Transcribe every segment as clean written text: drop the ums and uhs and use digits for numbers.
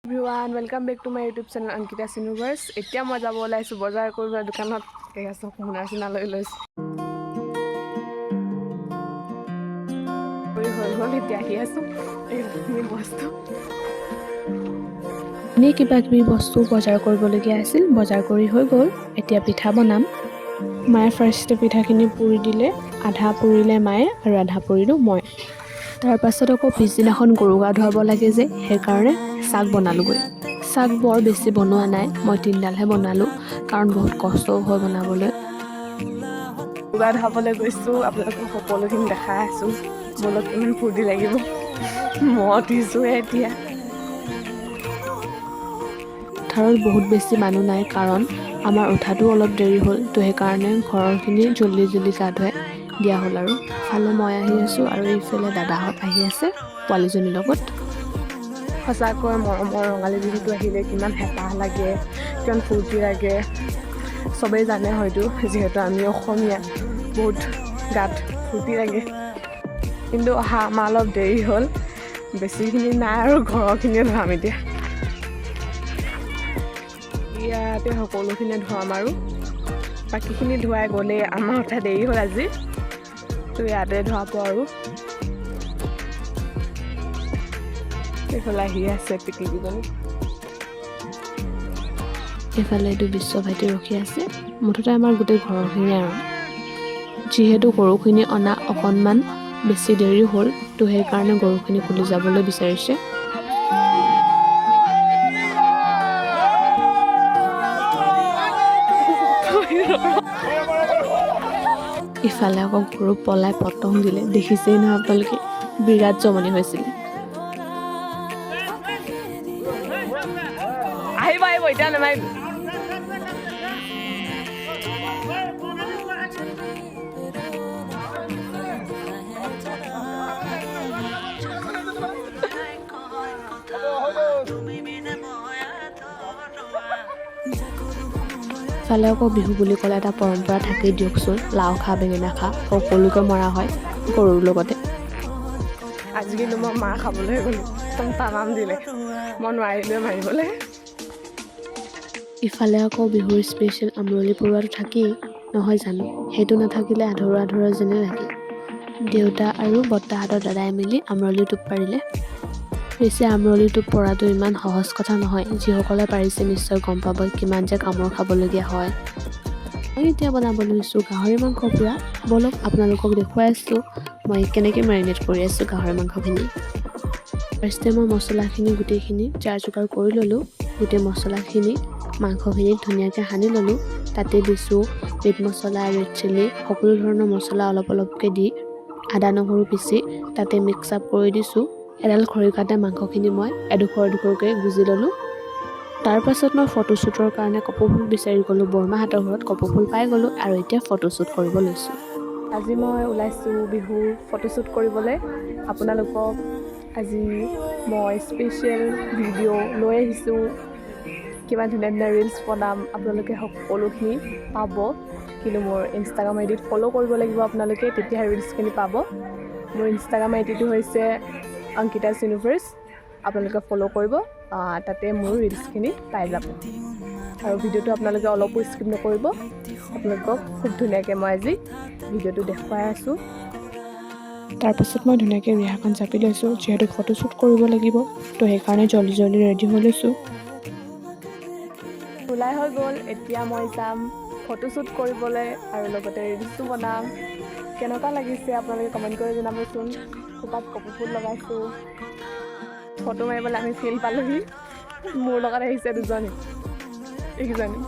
Everyone, welcome back to my YouTube channel Ankita's Universe. এতিয়া মই যাব ওলাইছো বজাৰ কৰিব দোকানত এয়া চব মুনা চিনা লৈ লৈছো। হৈ এতিয়া আহি আছো এই বস্তু কিবা কিবি বস্তু বজাৰ কৰিবলগীয়া আছিল। বজাৰ কৰি হৈ গ'ল। এতিয়া পিঠা বনাম। মায়ে ফাৰ্ষ্টে পিঠাখিনি পুৰি দিলে, আধা পুৰিলে মায়ে আৰু আধা পুৰিলোঁ মই। তাৰ পাছত আকৌ পিছদিনাখন গৰু গা ধুৱাব লাগে যে, সেইকাৰণে চাগ বনালোগৈ। চাগ বৰ বেছি বনোৱা নাই, মই 3ডালহে বনালোঁ কাৰণ বহুত কষ্টও হয় বনাবলৈ। গৰু গা ধুৱাবলৈ গৈছোঁ, আপোনালোকক সকলোখিনি দেখাই আছোঁ। মনত কিমান ফূৰ্তি লাগিব। মই উঠিছোঁহে এতিয়া। পথাৰত বহুত বেছি মানুহ নাই কাৰণ আমাৰ উঠাটো অলপ দেৰি হ'ল, তো সেইকাৰণে ঘৰৰখিনি জল্দি গা ধুৱাই দিয়া হ'ল। আৰু ইফালে মই আহি আছোঁ আৰু এইফালে দাদাহঁত আহি আছে পোৱালীজনীৰ লগত। সঁচাকৈ মৰমৰ ৰঙালী বিহুটো আহিলে কিমান হেঁপাহ লাগে, কিমান ফূৰ্তি লাগে চবেই জানে হয়তো, যিহেতু আমি অসমীয়া বহুত গাত ফূৰ্তি লাগে। কিন্তু অহা আমাৰ অলপ দেৰি হ'ল, বেছিখিনি নাই আৰু ঘৰৰখিনিয়ে ধুৱাম এতিয়া। ইয়াতে সকলোখিনি ধুৱাম আৰু বাকীখিনি ধুৱাই গ'লে আমাৰ উঠা দেৰি হ'ল আজি, তো ইয়াতে ধুৱাব আৰু। এইফালে আহি আছে পিকনিকজনী। এইফালে এইটো বিশ্ব ভাইটি ৰখি আছে। মুঠতে আমাৰ গোটেই ঘৰৰখিনি আৰু যিহেতু গৰুখিনি অনা অকণমান বেছি দেৰি হ'ল, তো সেইকাৰণে গৰুখিনি খুলি যাবলৈ বিচাৰিছে। ইফালে আকৌ গৰু পলাই পতং দিলে, দেখিছেই নহয় আপোনালোকে, বিৰাট জমনি হৈছিলে। আহিব এতিয়া নামাৰিব। ইফালে আকৌ বিহু বুলি ক'লে এটা পৰম্পৰা থাকেই দিয়কচোন, লাও খা বেঙেনা খা, সকলোকে মৰা হয় গৰুৰ লগতে। আজি কিন্তু মই মাৰ খাবলৈ গ'লোঁ, একদম টানাম দিলে, মই নোৱাৰিলোৱে মাৰিবলৈ। ইফালে আকৌ বিহুৰ স্পেচিয়েল আমৰলি পৰুৱাটো থাকেই নহয় জানো, সেইটো নাথাকিলে আধৰুৱা আধৰুৱা যেনে লাগে। দেউতা আৰু বৰ্তাহঁতৰ দাদাই মিলি আমৰলি টোপ পাৰিলে। পিছে আমৰলি টোপ পৰাটো ইমান সহজ কথা নহয়, যিসকলে পাৰিছে নিশ্চয় গম পাব কিমান যে কামৰ খাবলগীয়া হয়। মই এতিয়া বনাব লৈছোঁ গাহৰি মাংস পুৰা। বলক আপোনালোকক দেখুৱাই আছোঁ মই কেনেকৈ মেৰিনেট কৰি আছোঁ গাহৰি মাংসখিনি। ফাৰ্ষ্টে মই মছলাখিনি গোটেইখিনি যোগাৰ কৰি ল'লোঁ। গোটেই মছলাখিনি মাংসখিনিত ধুনীয়াকৈ সানি ল'লোঁ। তাতে দিছোঁ মিট মছলা, ৰেড চিলি, সকলো ধৰণৰ মছলা অলপ অলপকৈ দি আদা নহৰু পিচি তাতে মিক্স আপ কৰি দিছোঁ। এডাল খৰিকাতে মাংসখিনি মই এডোখৰকৈ গুজি ল'লোঁ। তাৰ পাছত মই ফটোশ্বুটৰ কাৰণে কপৌফুল বিচাৰি গ'লোঁ বৰমাহঁতৰ ঘৰত, কপৌফুল পাই গ'লোঁ আৰু এতিয়া ফটোশ্বুট কৰিব লৈছোঁ। আজি মই ওলাইছোঁ বিহুৰ ফটোশ্বুট কৰিবলৈ। আপোনালোকক আজি মই স্পেচিয়েল ভিডিঅ' লৈ আহিছোঁ। কিমান ধুনীয়া ধুনীয়া ৰিলচ বনাম, আপোনালোকে সকলোখিনি পাব। কিন্তু মোৰ ইনষ্টাগ্ৰাম আইডিত ফ'ল' কৰিব লাগিব আপোনালোকে, তেতিয়াহে ৰিলচখিনি পাব। মোৰ ইনষ্টাগ্ৰাম আইডিটো হৈছে Ankita's Universe, আপোনালোকে ফ'ল' কৰিব, তাতে মোৰ ৰিলচখিনি পাই যাব। আৰু ভিডিঅ'টো আপোনালোকে অলপো স্কিপ নকৰিব। আপোনালোকক খুব ধুনীয়াকৈ মই আজি ভিডিঅ'টো দেখুৱাই আছোঁ। তাৰপাছত মই ধুনীয়াকৈ ৰিহাখন জাপি লৈছোঁ, যিহেতু ফটোশ্বুট কৰিব লাগিব, তো সেইকাৰণে জল্দি ৰেডি হৈ লৈছোঁ। ওলাই হৈ গ'ল, এতিয়া মই যাম ফটোশ্বুট কৰিবলৈ আৰু লগতে ৰিলচো বনাম। কেনেকুৱা লাগিছে আপোনালোকে কমেণ্ট কৰি জনাবচোন। খোপাত কপৌফুল লগাইছোঁ, ফটো মাৰিবলৈ আমি ফিল্ড পালোহি। মোৰ লগত আহিছে দুজনী, এইকেইজনী।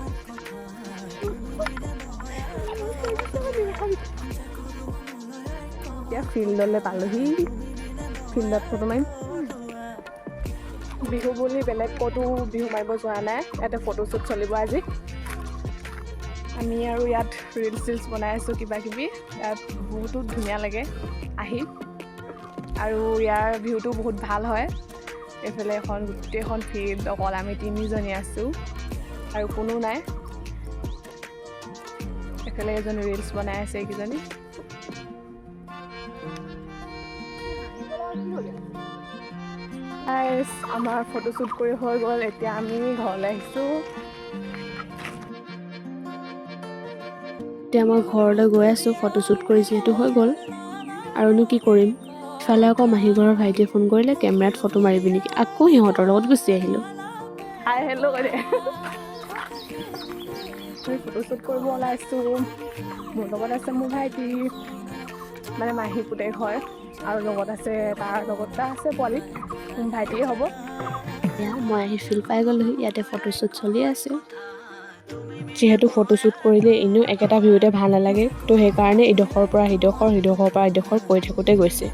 এতিয়া ফিল্ডলৈ পালোহি, ফিল্ডত ফটো মাৰিম। বিহু বুলি বেলেগ ক'তো বিহু মাৰিব যোৱা নাই, ইয়াতে ফটোশ্বুট চলিব আজি। আমি আৰু ইয়াত ৰিলচ বনাই আছোঁ কিবা কিবি। ইয়াত বহুতো ধুনীয়া লাগে আহি, আৰু ইয়াৰ ভিউটো বহুত ভাল হয়। এইফালে গোটেইখন ফিল্ড, অকল আমি 3জনী আছোঁ আৰু কোনো নাই। এইফালে এজনী ৰিলচ বনাই আছে, এইকেইজনী। গাইছ আমাৰ ফটোশ্বুট কৰি হৈ গ'ল এতিয়া আমি ঘৰলৈ আহিছোঁ এতিয়া মই ঘৰলৈ গৈ আছোঁ ফটোশ্বুট কৰি যিহেতু হৈ গ'ল আৰুনো কি কৰিম ইফালে আকৌ মাহী ঘৰৰ ভাইটিয়ে ফোন কৰিলে কেমেৰাত ফটো মাৰিবি নেকি আকৌ সিহঁতৰ লগত গুচি আহিলোঁ হাই হেল্ল' কৰে আমি ফটোশ্বুট কৰিব ওলাইছোঁ মোৰ লগত আছে মোৰ ভাইটি মানে মাহী পুতেক হয় আৰু লগত আছে তাৰ লগত আছে পোৱালি মোৰ ভাইটিয়ে হ'ব এয়া মই আহি ফিল পাই গ'লোহি ইয়াতে ফটোশ্বুট চলি আছে যিহেতু ফটোশ্বুট কৰিলে এনেও একেটা ভিউতে ভাল নালাগে তো সেইকাৰণে ইডোখৰৰ পৰা সিডোখৰ কৈ থাকোঁতে গৈছে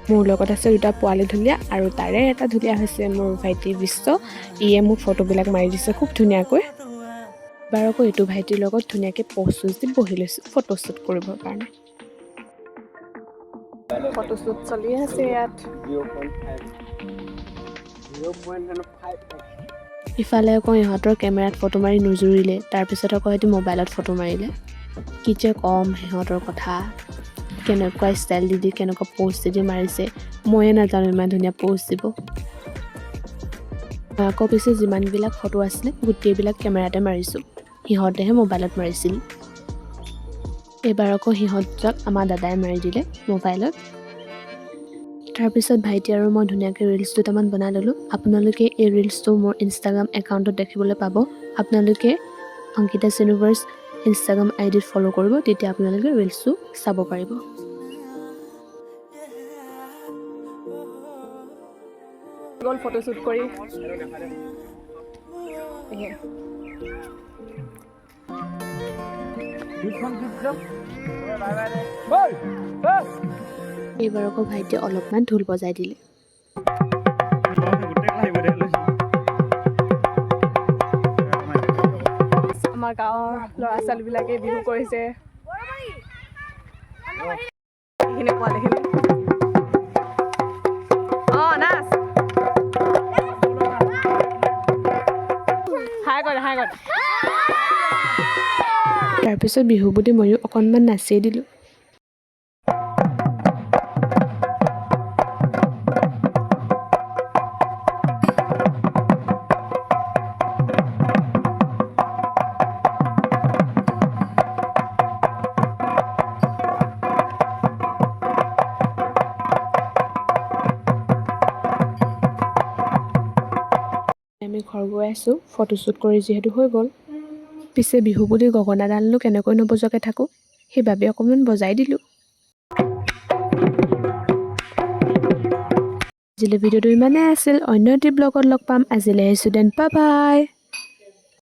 মোৰ লগত আছে দুটা পোৱালি ঢুলীয়া আৰু তাৰে এটা ঢুলীয়া হৈছে মোৰ ভাইটি বিশ্ব ইয়ে মোক ফটোবিলাক মাৰি দিছে খুব ধুনীয়াকৈ এবাৰ আকৌ এইটো ভাইটিৰ লগত ধুনীয়াকৈ প'জ দি বহি লৈছোঁ ফটোশ্বুট কৰিবৰ কাৰণে ফটোশ্বুট চলি আছে ইয়াত ইফালে আকৌ ইহঁতৰ কেমেৰাত ফটো মাৰি নুজুৰিলে তাৰপিছত আকৌ সিহঁতি মোবাইলত ফটো মাৰিলে কি যে ক'ম সিহঁতৰ কথা কেনেকুৱা ষ্টাইল দি কেনেকুৱা প'জ দি মাৰিছে ময়ে নাজানো ইমান ধুনীয়া প'জ দিব মই আকৌ পিছে যিমানবিলাক ফটো আছিলে গোটেইবিলাক কেমেৰাতে মাৰিছোঁ সিহঁতেহে মোবাইলত মাৰিছিল এইবাৰ আকৌ সিহঁতক আমাৰ দাদাই মাৰি দিলে মোবাইলত তাৰপিছত ভাইটি আৰু মই ধুনীয়াকৈ ৰিলচ দুটামান বনাই ল'লোঁ আপোনালোকে এই ৰিলচটো মোৰ ইনষ্টাগ্ৰাম একাউণ্টত দেখিবলৈ পাব আপোনালোকে অংকিতা চিনিভাৰ্ছ ইনষ্টাগ্ৰাম আইডিত ফ'ল' কৰিব তেতিয়া আপোনালোকে ৰিলচটো চাব পাৰিব গ'ল ফটোশ্বুট কৰি এইবাৰ আকৌ ভাইটিয়ে অলপমান ঢোল বজাই দিলে আমাৰ গাঁৱৰ ল'ৰা ছোৱালীবিলাকে বিহু কৰিছে এইখিনি পোৱালিখিনি অঁ নাচ হাই কৰে তাৰপিছত বিহু বুলি ময়ো অকণমান নাচিয়ে দিলোঁ আমি ঘৰ গৈ আছোঁ ফটোশ্বুট কৰি যিহেতু হৈ গ'ল পিছে বিহু বুলি গগনাডালনো কেনেকৈ নবজোৱাকৈ থাকোঁ সেইবাবে অকণমান বজাই দিলোঁ আজিলৈ ভিডিঅ'টো ইমানেই আছিল অন্য এটি ব্লগত লগ পাম আজিলৈ আহিছোঁ দেন বাই বাই